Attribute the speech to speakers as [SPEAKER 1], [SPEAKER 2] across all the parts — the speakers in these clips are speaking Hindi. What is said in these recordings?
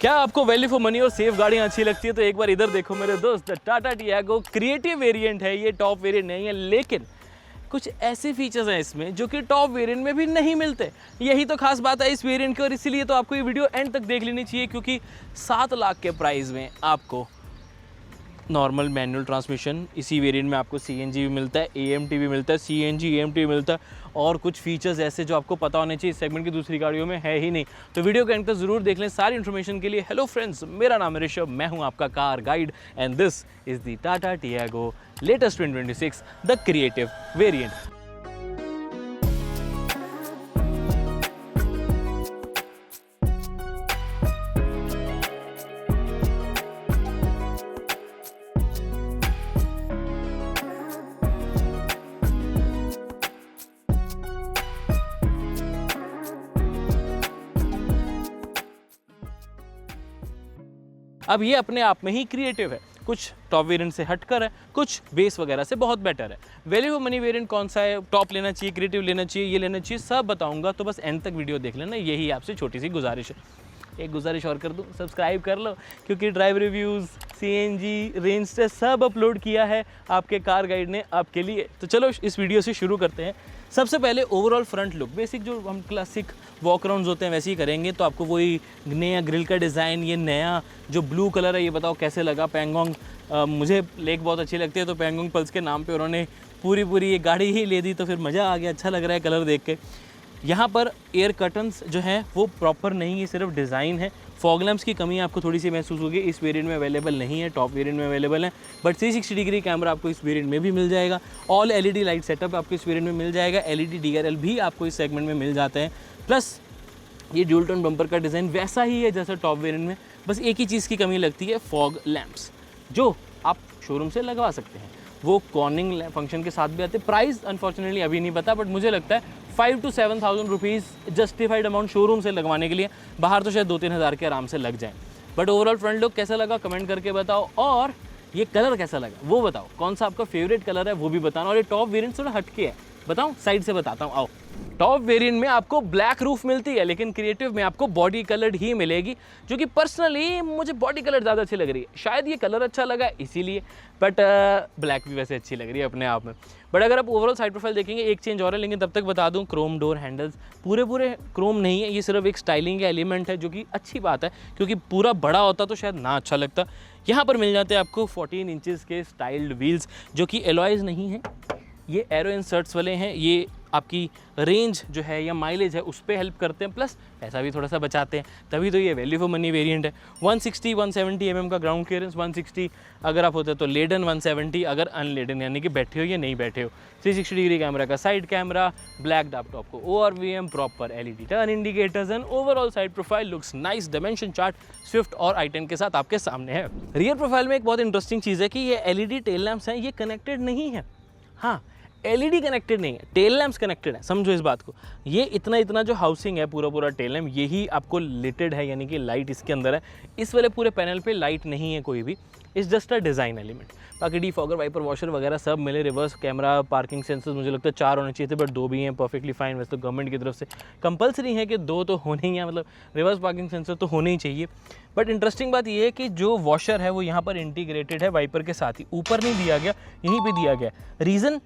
[SPEAKER 1] क्या आपको वैल्यू फॉर मनी और सेफ गाड़ियाँ अच्छी लगती है तो एक बार इधर देखो मेरे दोस्त, टाटा टियागो क्रिएटिव वेरिएंट है, ये टॉप वेरिएंट नहीं है, लेकिन कुछ ऐसे फीचर्स हैं इसमें जो कि टॉप वेरिएंट में भी नहीं मिलते। यही तो खास बात है इस वेरिएंट की और इसीलिए तो आपको ये वीडियो एंड तक देख लेनी चाहिए, क्योंकि 7 लाख के प्राइस में आपको नॉर्मल मैनुअल ट्रांसमिशन, इसी वेरिएंट में आपको सीएनजी भी मिलता है, एएमटी भी मिलता है, सीएनजी एएमटी भी मिलता है और कुछ फीचर्स ऐसे जो आपको पता होने चाहिए इस सेगमेंट की दूसरी गाड़ियों में है ही नहीं। तो वीडियो के एंड तक जरूर देख लें सारी इन्फॉर्मेशन के लिए। हेलो फ्रेंड्स, मेरा नाम है ऋषभ, मैं हूं आपका car guide and this is the Tata Tiago latest 2026 the creative variant. अब ये अपने आप में ही क्रिएटिव है, कुछ टॉप वेरिएंट से हटकर है, कुछ बेस वगैरह से बहुत बेटर है। वैल्यू फॉर मनी वेरिएंट कौन सा है, टॉप लेना चाहिए, क्रिएटिव लेना चाहिए, ये लेना चाहिए, सब बताऊंगा। तो बस एंड तक वीडियो देख लेना, यही आपसे छोटी सी गुजारिश है। एक गुजारिश और कर दूं, सब्सक्राइब कर लो, क्योंकि drive reviews, CNG, range test सब अपलोड किया है आपके कार गाइड ने आपके लिए। तो चलो इस वीडियो से शुरू करते हैं। सबसे पहले ओवरऑल फ्रंट लुक, बेसिक जो हम क्लासिक वॉक राउंड्स होते हैं वैसे ही करेंगे। तो आपको वही नया ग्रिल का डिज़ाइन, ये नया जो ब्लू कलर है, ये बताओ कैसे लगा। पैंगोंग मुझे लेक बहुत अच्छी लगती है, तो पैंगोंग पल्स के नाम पे उन्होंने पूरी ये गाड़ी ही ले दी, तो फिर मज़ा आ गया, अच्छा लग रहा है कलर देख के। यहाँ पर एयर कर्टन्स जो हैं वो प्रॉपर नहीं है, सिर्फ डिज़ाइन है। फॉग लैंप्स की कमी आपको थोड़ी सी महसूस होगी, इस वेरिएंट में अवेलेबल नहीं है, टॉप वेरिएंट में अवेलेबल है। बट 360 डिग्री कैमरा आपको इस वेरिएंट में भी मिल जाएगा। ऑल एलईडी लाइट सेटअप आपको इस वेरिएंट में मिल जाएगा। एलईडी डीआरएल भी आपको इस सेगमेंट में मिल जाते हैं। प्लस ये ड्यूल टोन बम्पर का डिज़ाइन वैसा ही है जैसा टॉप वेरिएंट में, बस एक ही चीज़ की कमी लगती है, फॉग लैंप्स, जो आप शोरूम से लगवा सकते हैं। वो कॉर्निंग फंक्शन के साथ भी आते हैं। प्राइस अनफॉर्चुनेटली अभी नहीं पता, बट मुझे लगता है 5,000 to 7,000 rupees justified amount showroom से लगवाने के लिए। बाहर तो शायद 2-3 हज़ार के आराम से लग जाए। बट ओवरऑल फ्रंट लुक कैसा लगा कमेंट करके बताओ, और ये कलर कैसा लगा वो बताओ। कौन सा आपका फेवरेट कलर है वो भी बताना। और ये टॉप वेरिएंट थोड़ा हटके है, बताऊँ साइड से बताता हूँ, आओ। टॉप वेरिएंट में आपको ब्लैक रूफ मिलती है, लेकिन क्रिएटिव में आपको बॉडी कलर्ड ही मिलेगी, जो कि पर्सनली मुझे बॉडी कलर ज़्यादा अच्छी लग रही है। शायद ये कलर अच्छा लगा इसीलिए, बट ब्लैक भी वैसे अच्छी लग रही है अपने आप में। बट अगर आप ओवरऑल साइड प्रोफाइल देखेंगे एक चेंज और है, लेकिन तब तक बता दूं क्रोम डोर हैंडल्स पूरे क्रोम नहीं है, ये सिर्फ एक स्टाइलिंग का एलिमेंट है, जो कि अच्छी बात है, क्योंकि पूरा बड़ा होता तो शायद ना अच्छा लगता। यहाँ पर मिल जाते हैं आपको 14 इंचेस के स्टाइल्ड व्हील्स, जो कि एलॉयज़ नहीं हैं, ये एरो इंसर्ट्स वाले हैं। ये आपकी रेंज जो है या माइलेज है उस पर हेल्प करते हैं, प्लस पैसा भी थोड़ा सा बचाते हैं, तभी तो ये वैल्यू फॉर मनी वेरिएंट है। 160-170 mm का ग्राउंड क्लियरेंस, 160 अगर आप होते तो लेडन, 170 अगर अनलेडन यानी कि बैठे हो या नहीं बैठे हो। 360 डिग्री कैमरा का साइड कैमरा, ब्लैक टॉप को ORVM, proper LED turn indicators and overall side profile looks nice. Dimension chart Swift और i10 के साथ आपके सामने है। रियर प्रोफाइल में एक बहुत इंटरेस्टिंग चीज़ है कि ये एलईडी टेल लैंप्स हैं, ये कनेक्टेड नहीं है। हाँ, एलईडी कनेक्टेड नहीं है, टेल लैंप्स कनेक्टेड है, समझो इस बात को। ये इतना जो हाउसिंग है पूरा टेल लैंप, यही आपको लिटेड है, यानी कि लाइट इसके अंदर है। इस वाले पूरे पैनल पे लाइट नहीं है कोई भी, it's just a design element. बाकी डीफॉगर, वाइपर वॉशर वगैरह सब मिले। रिवर्स कैमरा, पार्किंग सेंसर्स मुझे लगता है 4 होने चाहिए थे, बट 2 भी हैं, परफेक्टली फाइन। वैसे तो गवर्नमेंट की तरफ से कंपलसरी है कि 2 तो होने ही हैं, मतलब रिवर्स पार्किंग सेंसर तो होने ही चाहिए। बट इंटरेस्टिंग बात यह है कि जो वॉशर है वो यहाँ पर इंटीग्रेटेड है वाइपर के साथ ही, ऊपर नहीं दिया गया, यहीं पर दिया गया। रीज़न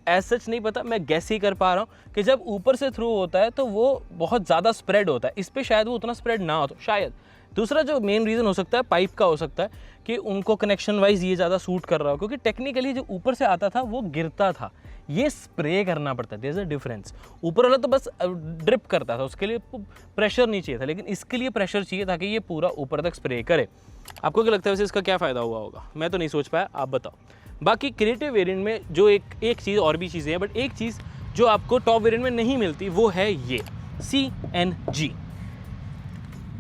[SPEAKER 1] एज सच नहीं पता, मैं गैस ही कर पा रहा हूँ कि जब ऊपर से थ्रू होता है तो वो बहुत ज़्यादा स्प्रेड होता है, इस पर शायद वो उतना स्प्रेड ना हो, तो शायद। दूसरा जो मेन रीज़न हो सकता है पाइप का हो सकता है, कि उनको कनेक्शन वाइज ये ज़्यादा सूट कर रहा हो, क्योंकि टेक्निकली जो ऊपर से आता था वो गिरता था, ये स्प्रे करना पड़ता है। There is a difference. ऊपर वाला तो बस ड्रिप करता था, उसके लिए प्रेशर नहीं चाहिए था, लेकिन इसके लिए प्रेशर चाहिए ताकि ये पूरा ऊपर तक स्प्रे करे। आपको क्या लगता है वैसे इसका क्या फ़ायदा हुआ होगा? मैं तो नहीं सोच पाया, आप बताओ। बाकी क्रिएटिव वेरिएंट में जो एक चीज़ और भी चीज़ें हैं, बट एक चीज़ जो आपको टॉप वेरिएंट में नहीं मिलती वो है ये CNG,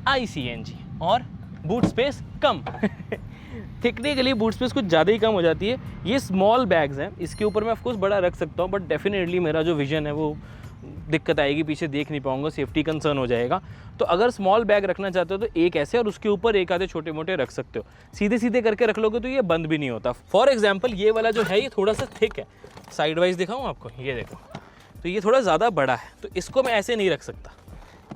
[SPEAKER 1] ICNG और बूट स्पेस कम। टेक्निकली बूट स्पेस कुछ ज़्यादा ही कम हो जाती है। ये स्मॉल बैग्स हैं, इसके ऊपर मैं ऑफकोर्स बड़ा रख सकता हूँ, बट डेफिनेटली मेरा जो विजन है वो दिक्कत आएगी, पीछे देख नहीं पाऊंगा, सेफ्टी कंसर्न हो जाएगा। तो अगर स्मॉल बैग रखना चाहते हो तो एक ऐसे और उसके ऊपर एक आधे छोटे मोटे रख सकते हो। सीधे सीधे करके रख लोगे तो ये बंद भी नहीं होता। फॉर एग्जांपल ये वाला जो है ये थोड़ा सा थिक है, साइड वाइज दिखाऊं आपको, ये देखो, तो ये थोड़ा ज़्यादा बड़ा है, तो इसको मैं ऐसे नहीं रख सकता,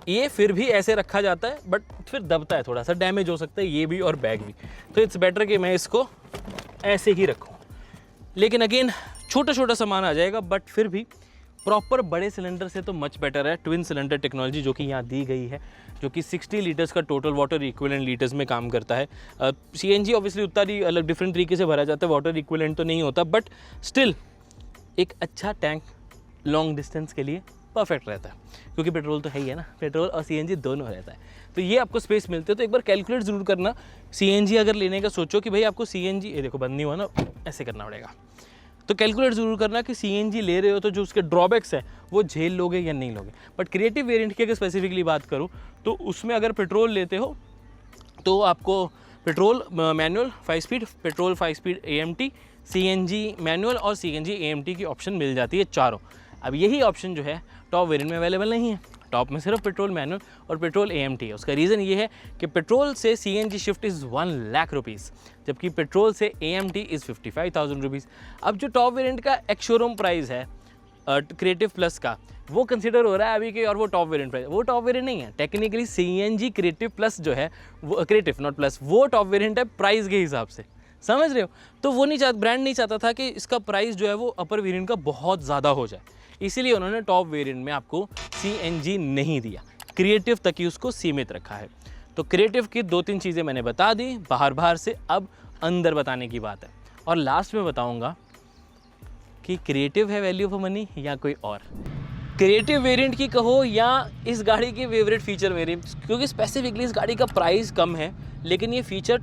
[SPEAKER 1] ये फिर भी ऐसे रखा जाता है, बट फिर दबता है, थोड़ा सा डैमेज हो सकता है ये भी और बैग भी, तो इट्स बेटर कि मैं इसको ऐसे ही रखूँ। लेकिन अगेन छोटा छोटा सामान आ जाएगा, बट फिर भी प्रॉपर बड़े सिलेंडर से तो मच बेटर है ट्विन सिलेंडर टेक्नोलॉजी जो कि यहाँ दी गई है, जो कि 60 लीटर्स का टोटल वाटर इक्विवेलेंट लीटर्स में काम करता है। CNG ऑब्वियसली उतना ही अलग डिफरेंट तरीके से भरा जाता है, वाटर इक्विवेलेंट तो नहीं होता, बट स्टिल एक अच्छा टैंक लॉन्ग डिस्टेंस के लिए परफेक्ट रहता है, क्योंकि पेट्रोल तो है ही है ना, पेट्रोल और CNG दोनों रहता है, तो ये आपको स्पेस मिलते है। तो एक बार कैलकुलेट ज़रूर करना, CNG अगर लेने का सोचो कि भाई आपको CNG, ये देखो बंद नहीं हुआ ना, ऐसे करना पड़ेगा, तो कैलकुलेट ज़रूर करना कि CNG ले रहे हो तो जो उसके ड्रॉबैक्स है वो झेल लोगे या नहीं लोगे। बट क्रिएटिव वेरिएंट की अगर स्पेसिफिकली बात करूँ तो उसमें अगर पेट्रोल लेते हो तो आपको petrol manual 5 speed, petrol 5 speed AMT, CNG manual और CNG AMT की ऑप्शन मिल जाती है चारों। अब यही ऑप्शन जो है टॉप वेरिएंट में अवेलेबल नहीं है, टॉप में सिर्फ पेट्रोल मैनुअल और पेट्रोल AMT है। उसका रीज़न ये है कि पेट्रोल से CNG shift is 1 lakh rupees, जबकि पेट्रोल से AMT इज़ 55,000 रुपीज़। अब जो टॉप वेरिएंट का एक्स शोरूम प्राइस है क्रिएटिव प्लस का, वो कंसिडर हो रहा है अभी के, और वो टॉप वेरिएंट प्राइस, वो टॉप वेरिएंट नहीं है टेक्निकली। CNG क्रिएटिव प्लस जो है वो क्रिएटिव नॉट प्लस, वो टॉप वेरिएंट है प्राइस के हिसाब से, समझ रहे हो। तो वो नहीं चाहता, ब्रांड नहीं चाहता था कि इसका प्राइस जो है वो अपर वेरिएंट का बहुत ज़्यादा हो जाए, इसीलिए उन्होंने टॉप वेरिएंट में आपको CNG नहीं दिया, क्रिएटिव तक ही उसको सीमित रखा है। तो क्रिएटिव की 2-3 चीज़ें मैंने बता दी बाहर से, अब अंदर बताने की बात है, और लास्ट में बताऊंगा कि क्रिएटिव है वैल्यू फॉर मनी या कोई और। क्रिएटिव वेरिएंट की कहो या इस गाड़ी के फेवरेट फीचर मेरे, क्योंकि स्पेसिफिकली इस गाड़ी का प्राइस कम है लेकिन ये फीचर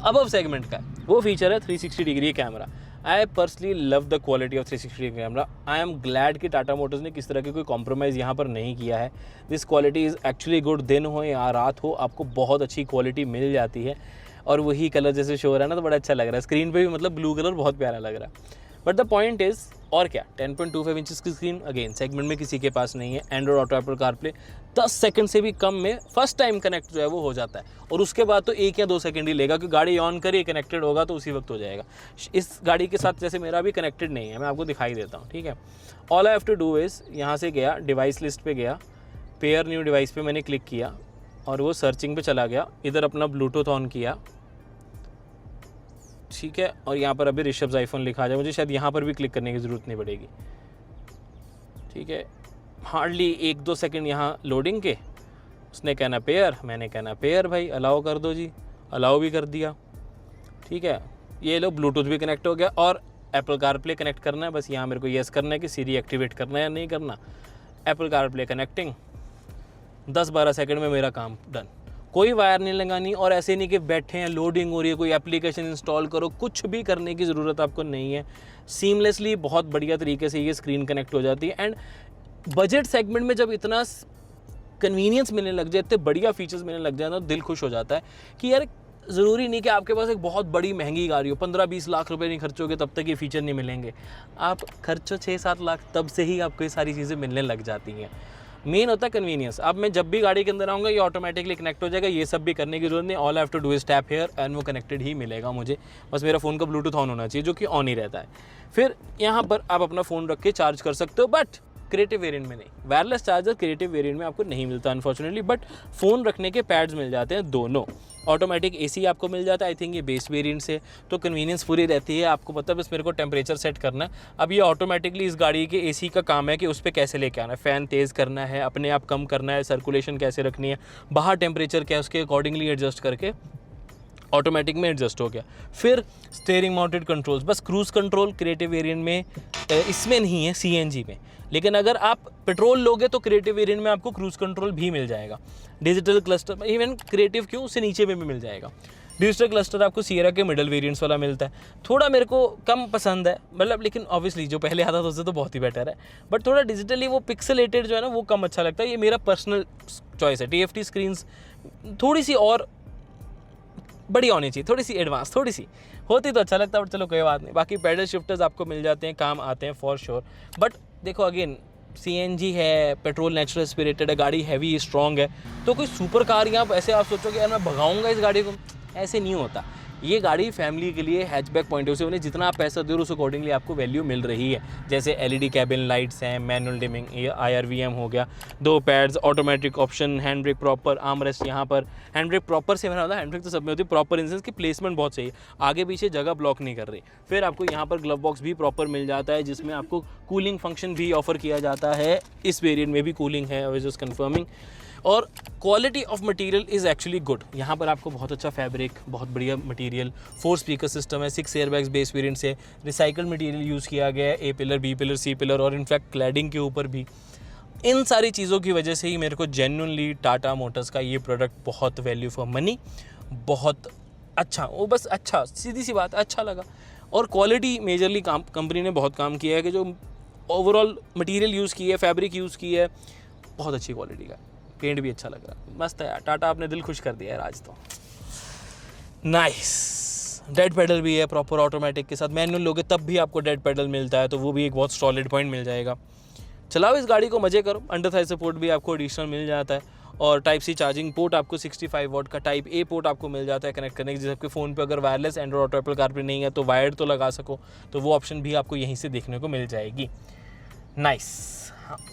[SPEAKER 1] अबव सेगमेंट का है। वो फीचर है 360 degree camera. I personally love the quality of 360 degree camera. I am glad कि टाटा मोटर्स ने किस तरह की कोई कॉम्प्रोमाइज़ यहाँ पर नहीं किया है। This quality is actually good, दिन हो या रात हो आपको बहुत अच्छी क्वालिटी मिल जाती है, और वही कलर जैसे शो हो रहा है ना तो बड़ा अच्छा लग रहा है, स्क्रीन पे भी मतलब ब्लू कलर बहुत प्यारा लग रहा है। बट द पॉइंट इज़, और क्या, 10.25 इंचज़ की स्क्रीन अगेन सेगमेंट में किसी के पास नहीं है। Android auto, Apple CarPlay 10 second से भी कम में फर्स्ट टाइम कनेक्ट जो है वो हो जाता है, और उसके बाद तो 1 या 2 सेकंड ही लेगा, क्योंकि गाड़ी ऑन करिए कनेक्टेड होगा तो उसी वक्त हो जाएगा। इस गाड़ी के साथ जैसे मेरा भी कनेक्टेड नहीं है, मैं आपको दिखाई देता हूँ, ठीक है। All I have to do is, यहाँ से गया डिवाइस लिस्ट पे गया, पेयर न्यू डिवाइस पे मैंने क्लिक किया और वो सर्चिंग पे चला गया, इधर अपना ब्लूटूथ ऑन किया, ठीक है, और यहाँ पर अभी ऋषभ आईफोन लिखा जाए, मुझे शायद यहाँ पर भी क्लिक करने की ज़रूरत नहीं पड़ेगी, ठीक है। हार्डली 1-2 सेकंड यहाँ लोडिंग के, उसने कहना पेयर, मैंने कहना पेयर भाई, अलाउ कर दो जी, अलाउ भी कर दिया, ठीक है। ये लो ब्लूटूथ भी कनेक्ट हो गया, और एप्पल कारप्ले कनेक्ट करना है, बस यहाँ मेरे को येस करना है कि सीरी एक्टिवेट करना है या नहीं करना। एप्पल कारप्ले कनेक्टिंग, 10-12 सेकंड में मेरा काम डन, कोई वायर नहीं लगानी, और ऐसे नहीं कि बैठे हैं लोडिंग हो रही है कोई एप्लीकेशन इंस्टॉल करो, कुछ भी करने की ज़रूरत आपको नहीं है। सीमलेसली बहुत बढ़िया तरीके से ये स्क्रीन कनेक्ट हो जाती है। एंड बजट सेगमेंट में जब इतना कन्वीनियंस मिलने लग जाए, इतने बढ़िया फीचर्स मिलने लग जाए तो दिल खुश हो जाता है कि यार ज़रूरी नहीं कि आपके पास एक बहुत बड़ी महंगी गाड़ी हो, 15-20 लाख रुपए नहीं खर्चोगे तब तक ये फीचर नहीं मिलेंगे। आप खर्चो 6-7 लाख, तब से ही आपको ये सारी चीज़ें मिलने लग जाती हैं। मेन होता है कन्वीनियंस। अब मैं जब भी गाड़ी के अंदर आऊँगा ये ऑटोमेटिकली कनेक्ट हो जाएगा, ये सब भी करने की जरूरत नहीं। All I have to do is tap here and वो कनेक्टेड ही मिलेगा मुझे, बस मेरा फ़ोन का ब्लूटूथ ऑन होना चाहिए, जो कि ऑन ही रहता है। फिर यहाँ पर आप अपना फ़ोन रख के चार्ज कर सकते हो, बट क्रिएटिव वेरिएंट में नहीं। वायरलेस चार्जर क्रिएटिव वेरिएंट में आपको नहीं मिलता अनफॉर्चुनेटली, बट फ़ोन रखने के पैड्स मिल जाते हैं दोनों। ऑटोमेटिक AC आपको मिल जाता है, आई थिंक ये बेस वेरिएंट से, तो कन्वीनियंस पूरी रहती है। आपको पता है बस मेरे को टेम्परेचर सेट करना है। अब ये ऑटोमेटिकली इस गाड़ी के AC का काम है कि उस पर कैसे लेके आना है, फ़ैन तेज़ करना है, अपने आप कम करना है, सर्कुलेशन कैसे रखनी है, बाहर टेम्परेचर क्या है, उसके अकॉर्डिंगली एडजस्ट करके ऑटोमेटिक में एडजस्ट हो गया। फिर स्टीयरिंग माउंटेड कंट्रोल्स, बस क्रूज़ कंट्रोल क्रिएटिव वेरिएंट में इसमें नहीं है, CNG में। लेकिन अगर आप पेट्रोल लोगे तो क्रिएटिव वेरिएंट में आपको क्रूज़ कंट्रोल भी मिल जाएगा। डिजिटल क्लस्टर, इवन क्रिएटिव क्यों, उससे नीचे में भी मिल जाएगा। डिजिटल क्लस्टर आपको सियरा के मिडल वेरिएंट्स वाला मिलता है, थोड़ा मेरे को कम पसंद है मतलब, लेकिन ऑब्वियसली जो पहले आता था उससे तो बहुत ही बेटर है, बट थोड़ा डिजिटली वो पिक्सलेटेड जो है ना वो कम अच्छा लगता है। ये मेरा पर्सनल चॉइस है। TFT स्क्रीन्स थोड़ी सी और बड़ी होनी चाहिए, थोड़ी सी एडवांस, थोड़ी सी होती तो अच्छा लगता है, बट चलो कोई बात नहीं। बाकी पैडल शिफ्टर्स आपको मिल जाते हैं, काम आते हैं फॉर श्योर। बट देखो अगेन CNG है, पेट्रोल नेचुरल एस्पिरेटेड है, गाड़ी हैवी स्ट्रॉन्ग है, तो कोई सुपर कार या ऐसे आप सोचोगे यार मैं भगाऊंगा इस गाड़ी को, ऐसे नहीं होता। ये गाड़ी फैमिली के लिए हैचबैक पॉइंट ऑफ व्यू से जितना आप पैसा दे रहे हो उस अकॉर्डिंगली आपको वैल्यू मिल रही है। जैसे LED कैबिन लाइट्स हैं, मैनुअल डिमिंग, ये IRVM हो गया, 2 pads, automatic option, hand brake proper, arm rest यहाँ पर। हैंड ब्रेक प्रॉपर से मेरा होता है, हैंड ब्रेक तो सब में होती है प्रॉपर, इन सेंस की प्लेसमेंट बहुत सही है, आगे पीछे जगह ब्लॉक नहीं कर रही। फिर आपको यहाँ पर ग्लव बॉक्स भी प्रॉपर मिल जाता है, जिसमें आपको कूलिंग फंक्शन भी ऑफर किया जाता है। इस वेरिएंट में भी कूलिंग है, आई वाज जस्ट कंफर्मिंग। और quality of material is actually good. यहाँ पर आपको बहुत अच्छा फैब्रिक, बहुत बढ़िया मटेरियल, 4 स्पीकर सिस्टम है, 6 एयरबैग्स बेस वेरिएंट से, रिसाइकल्ड मटेरियल यूज़ किया गया है, A pillar, B pillar, C pillar और इनफैक्ट क्लैडिंग के ऊपर भी। इन सारी चीज़ों की वजह से ही मेरे को जेन्युइनली टाटा मोटर्स का ये प्रोडक्ट बहुत वैल्यू फॉर मनी, बहुत अच्छा, वो बस अच्छा, सीधी सी बात, अच्छा लगा। और क्वालिटी मेजरली कंपनी ने बहुत काम किया है कि जो ओवरऑल मटेरियल यूज़ की है, फैब्रिक यूज़ की है, बहुत अच्छी क्वालिटी का, पेंट भी अच्छा लग रहा है, मस्त है यार। टाटा आपने दिल खुश कर दिया यार आज तो। नाइस। डेड पेडल भी है प्रॉपर ऑटोमेटिक के साथ, मैनुअल लोगे तब भी आपको डेड पेडल मिलता है, तो वो भी एक बहुत सॉलिड पॉइंट मिल जाएगा। चलाओ इस गाड़ी को, मज़े करो। अंडर थाई सपोर्ट भी आपको एडिशनल मिल जाता है, और टाइप सी चार्जिंग पोर्ट आपको 65 वाट का टाइप A पोर्ट आपको मिल जाता है कनेक्ट करने के। जैसे आपके फ़ोन पे अगर wireless Android auto Apple CarPlay नहीं है तो वायर्ड तो लगा सको, तो वो ऑप्शन भी आपको यहीं से देखने को मिल जाएगी। नाइस।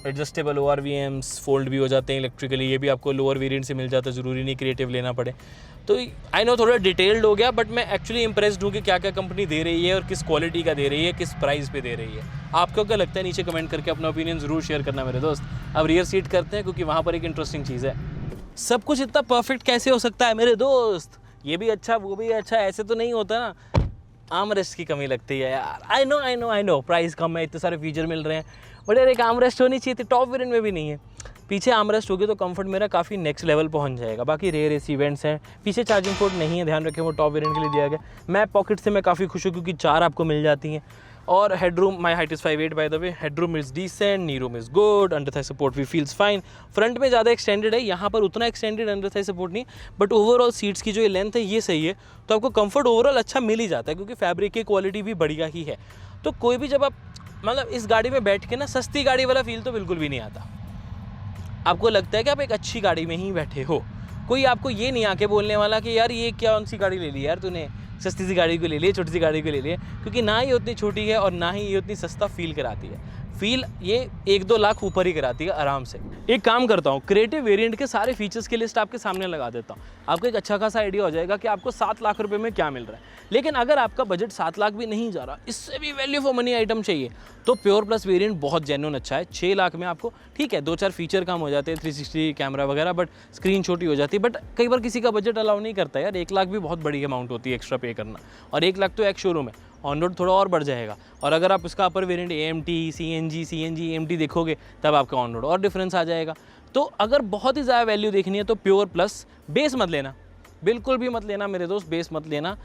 [SPEAKER 1] एडजस्टेबल ORVMs फोल्ड भी हो जाते हैं इलेक्ट्रिकली, ये भी आपको लोअर वेरिएंट से मिल जाता है, ज़रूरी नहीं क्रिएटिव लेना पड़े। तो आई नो थोड़ा डिटेल्ड हो गया, बट मैं एक्चुअली इंप्रेस्ड हूँ कि क्या क्या कंपनी दे रही है और किस क्वालिटी का दे रही है, किस प्राइस पे दे रही है। आपको क्या लगता है नीचे कमेंट करके अपना ओपिनियन ज़रूर शेयर करना मेरे दोस्त। अब रियर सीट करते हैं, क्योंकि वहाँ पर एक इंटरेस्टिंग चीज़ है। सब कुछ इतना परफेक्ट कैसे हो सकता है मेरे दोस्त, ये भी अच्छा वो भी अच्छा, ऐसे तो नहीं होता ना। आर्म रेस्ट की कमी लगती है यार। आई नो प्राइस कम है, इतने सारे फीचर मिल रहे हैं, बट यार एक आर्म रेस्ट होनी चाहिए थी। टॉप वेरिएंट में भी नहीं है। पीछे आर्म रेस्ट होगी तो कंफर्ट मेरा काफ़ी नेक्स्ट लेवल पहुंच जाएगा। बाकी रेयर AC इवेंट्स हैं, पीछे चार्जिंग पोर्ट नहीं है, ध्यान रखें, वो टॉप वेरिएंट के लिए दिया गया। मैप पॉकेट से मैं काफ़ी खुश हूँ, क्योंकि 4 आपको मिल जाती हैं। और headroom, my height is 5'8" by the way, headroom is decent, knee room is good, under thigh support भी फील्स फाइन। फ्रंट में ज़्यादा एक्सटेंडेड है, यहाँ पर उतना एक्सटेंडेड अंडर थाई सपोर्ट नहीं, बट ओवरऑल सीट्स की जो ये लेंथ है ये सही है, तो आपको कंफर्ट ओवरऑल अच्छा मिल ही जाता है, क्योंकि फैब्रिक की क्वालिटी भी बढ़िया ही है। तो कोई भी जब आप मतलब इस गाड़ी में बैठ के ना, सस्ती गाड़ी वाला फील तो बिल्कुल भी नहीं आता। आपको लगता है कि आप एक अच्छी गाड़ी में ही बैठे हो। कोई आपको ये नहीं आके बोलने वाला कि यार ये कौन सी गाड़ी ले ली यार तूने, सस्ती सी गाड़ी को ले लिए, छोटी सी गाड़ी को ले लिए, क्योंकि ना ये उतनी छोटी है और ना ही ये उतनी सस्ता फील कराती है। फील ये 1-2 लाख ऊपर ही कराती है आराम से। एक काम करता हूँ, क्रिएटिव वेरिएंट के सारे फीचर्स की लिस्ट आपके सामने लगा देता हूँ, आपको एक अच्छा खासा आइडिया हो जाएगा कि आपको 7 लाख रुपए में क्या मिल रहा है। लेकिन अगर आपका बजट 7 लाख भी नहीं जा रहा, इससे भी वैल्यू फॉर मनी आइटम चाहिए, तो प्योर प्लस वेरिएंट बहुत जेन्युइन अच्छा है। 6 लाख में आपको ठीक है 2-4 फीचर कम हो जाते हैं, 360 कैमरा वगैरह, बट स्क्रीन छोटी हो जाती है। बट कई बार किसी का बजट अलाउ नहीं करता यार, 1 लाख भी बहुत बड़ी अमाउंट होती है एक्स्ट्रा पे करना, और 1 लाख तो एक शोरूम है, ऑन रोड थोड़ा और बढ़ जाएगा। और अगर आप इसका अपर वेरिएंट AMT, CNG, AMT देखोगे, तब आपका ऑन रोड और डिफरेंस आ जाएगा। तो अगर बहुत ही ज़्यादा वैल्यू देखनी है तो प्योर प्लस, बेस मत लेना, बिल्कुल भी मत लेना मेरे दोस्त, बेस मत लेना,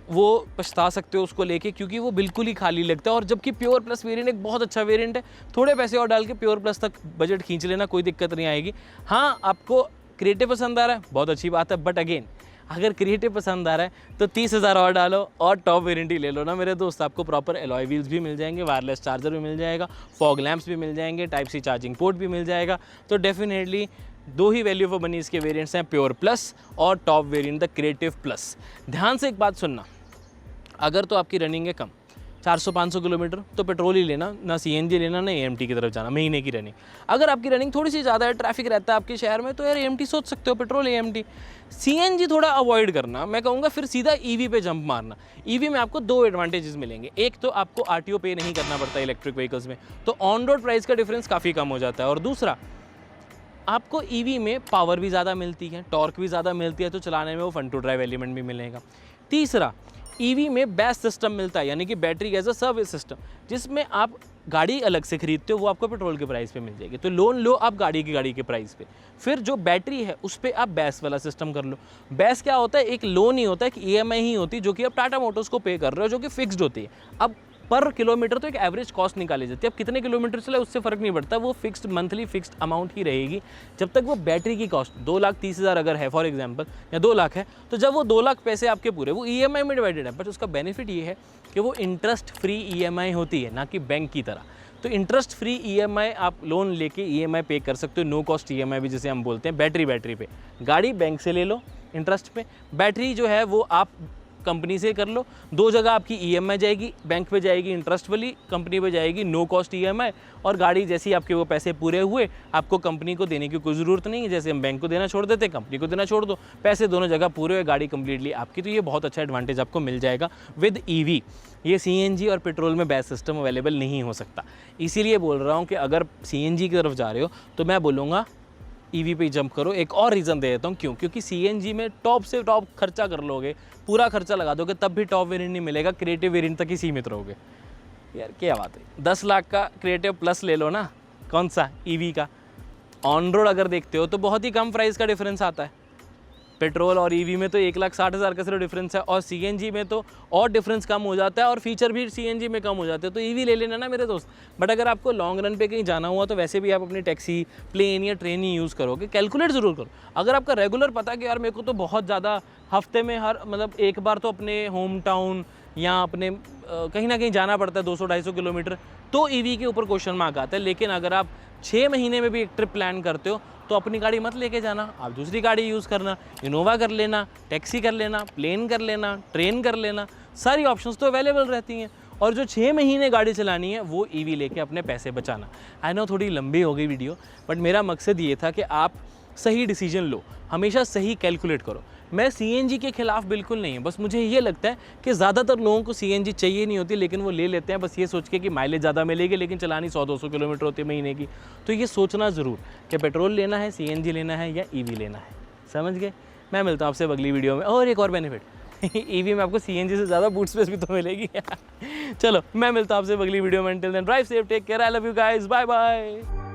[SPEAKER 1] वो पछता सकते हो उसको लेके, क्योंकि वो बिल्कुल ही खाली लगता है। और जबकि प्योर प्लस वेरिएंट एक बहुत अच्छा वेरिएंट है, थोड़े पैसे और डाल के प्योर प्लस तक बजट खींच लेना, कोई दिक्कत नहीं आएगी। हाँ, आपको क्रिएटिव पसंद आ रहा है, बहुत अच्छी बात है, बट अगेन अगर क्रिएटिव पसंद आ रहा है तो 30,000 और डालो और टॉप वेरिएंट ही ले लो ना मेरे दोस्त। आपको प्रॉपर एलॉय व्हील्स भी मिल जाएंगे, वायरलेस चार्जर भी मिल जाएगा, फॉग लैंप्स भी मिल जाएंगे, टाइप सी चार्जिंग पोर्ट भी मिल जाएगा। तो definitely 2 he value for money इसके वेरिएंट्स हैं, प्योर प्लस और top variant the creative plus. ध्यान से एक बात सुनना, अगर तो आपकी रनिंग है कम 400-500 किलोमीटर, तो पेट्रोल ही लेना, ना CNG लेना, ना AMT की तरफ जाना, महीने की रनिंग। अगर आपकी रनिंग थोड़ी सी ज़्यादा है, ट्रैफिक रहता है आपके शहर में, तो यार AMT सोच सकते हो, पेट्रोल AMT। CNG थोड़ा अवॉइड करना, मैं कहूँगा फिर सीधा EV पे जंप मारना। EV में आपको 2 एडवांटेजेस मिलेंगे, एक तो आपको RTO पे नहीं करना पड़ता इलेक्ट्रिक व्हीकल्स में, तो ऑन रोड प्राइस का डिफरेंस काफ़ी कम हो जाता है, और दूसरा आपको EV में पावर भी ज़्यादा मिलती है, टॉर्क भी ज़्यादा मिलती है, तो चलाने में वो फन टू ड्राइव एलिमेंट भी मिलेगा। तीसरा, EV में बैस सिस्टम मिलता है, यानी कि battery as a service system, जिसमें आप गाड़ी अलग से खरीदते हो, वो आपको पेट्रोल के प्राइस पे मिल जाएगी। तो लोन लो आप गाड़ी के प्राइस पे, फिर जो बैटरी है उस पर आप बैस वाला सिस्टम कर लो। बैस क्या होता है, एक लोन ही होता है, कि EMI ही होती है, जो कि आप टाटा मोटर्स को पे कर रहे हो, जो कि फिक्स्ड होती है। अब पर किलोमीटर तो एक एवरेज कॉस्ट निकाली जाती है, अब कितने किलोमीटर चले उससे फ़र्क नहीं पड़ता, वो फिक्स्ड मंथली फिक्स्ड अमाउंट ही रहेगी, जब तक वो बैटरी की कॉस्ट 2,30,000 अगर है फॉर एग्जांपल, या 2 लाख है, तो जब वो 2 लाख पैसे आपके पूरे वो EMI में डिवाइडेड है। बट उसका बेनिफिट ये है कि वो इंटरेस्ट फ्री EMI होती है, ना कि बैंक की तरह। तो इंटरेस्ट फ्री EMI आप लोन लेके EMI पे कर सकते हो, नो कॉस्ट EMI भी जिसे हम बोलते हैं। बैटरी पे गाड़ी बैंक से ले लो इंटरेस्ट पे, बैटरी जो है वो आप कंपनी से कर लो, 2 जगह आपकी EMI जाएगी, बैंक पे जाएगी इंटरेस्ट वाली, कंपनी पे जाएगी नो कॉस्ट EMI, और गाड़ी जैसे ही आपके वो पैसे पूरे हुए आपको कंपनी को देने की कोई ज़रूरत नहीं है। जैसे हम बैंक को देना छोड़ देते हैं, कंपनी को देना छोड़ दो, पैसे दोनों जगह पूरे हुए, गाड़ी कंप्लीटली आपकी। तो ये बहुत अच्छा एडवांटेज आपको मिल जाएगा विद EV। ये CNG और पेट्रोल में बैच सिस्टम अवेलेबल नहीं हो सकता। इसीलिए बोल रहा हूँ कि अगर CNG की तरफ जा रहे हो तो मैं बोलूँगा EV पे जंप करो। एक और रीज़न दे देता हूँ क्यों, क्योंकि CNG में टॉप से टॉप खर्चा कर लोगे, पूरा खर्चा लगा दोगे, तब भी टॉप वेरिएंट नहीं मिलेगा, क्रिएटिव वेरिएंट तक ही सीमित रहोगे। यार क्या बात है, 10 लाख का क्रिएटिव प्लस ले लो ना, कौन सा EV का। ऑन रोड अगर देखते हो तो बहुत ही कम प्राइस का डिफरेंस आता है। पेट्रोल और EV में तो 1,60,000 का सिर्फ डिफरेंस है, और CNG में तो और डिफरेंस कम हो जाता है, और फीचर भी CNG में कम हो जाते हैं। तो EV ले लेना ना मेरे दोस्त। बट अगर आपको लॉन्ग रन पे कहीं जाना हुआ तो वैसे भी आप अपनी टैक्सी, प्लेन या ट्रेन ही यूज़ करोगे। कैलकुलेट ज़रूर करो। अगर आपका रेगुलर पता है कि यार मेरे को तो बहुत ज़्यादा हफ्ते में मतलब एक बार तो अपने होम टाउन या अपने कहीं ना कहीं जाना पड़ता है 200-250 किलोमीटर, तो EV के ऊपर क्वेश्चन मार्क आता है। लेकिन अगर आप 6 महीने में भी एक ट्रिप प्लान करते हो तो अपनी गाड़ी मत लेके जाना, आप दूसरी गाड़ी यूज़ करना, इनोवा कर लेना, टैक्सी कर लेना, प्लेन कर लेना, ट्रेन कर लेना, सारी ऑप्शंस तो अवेलेबल रहती हैं। और जो 6 महीने गाड़ी चलानी है वो EV लेके अपने पैसे बचाना। आई नो थोड़ी लंबी हो गई वीडियो, बट मेरा मकसद ये था कि आप सही डिसीजन लो, हमेशा सही कैलकुलेट करो। मैं CNG के खिलाफ बिल्कुल नहीं है, बस मुझे ये लगता है कि ज़्यादातर लोगों को CNG चाहिए नहीं होती, लेकिन वो ले लेते हैं बस ये सोच के कि माइलेज ज़्यादा मिलेगी, लेकिन चलानी 100-200 किलोमीटर होती है महीने की। तो ये सोचना ज़रूर कि पेट्रोल लेना है, CNG लेना है या EV लेना है। समझ गए? मैं मिलता हूँ आपसे अगली वीडियो में। और एक और बेनिफिट EV में आपको CNG से ज़्यादा बूट स्पेस भी तो मिलेगी। चलो मैं मिलता हूँ आपसे अगली वीडियो में। Till then drive safe, take care, I love you guys, bye bye.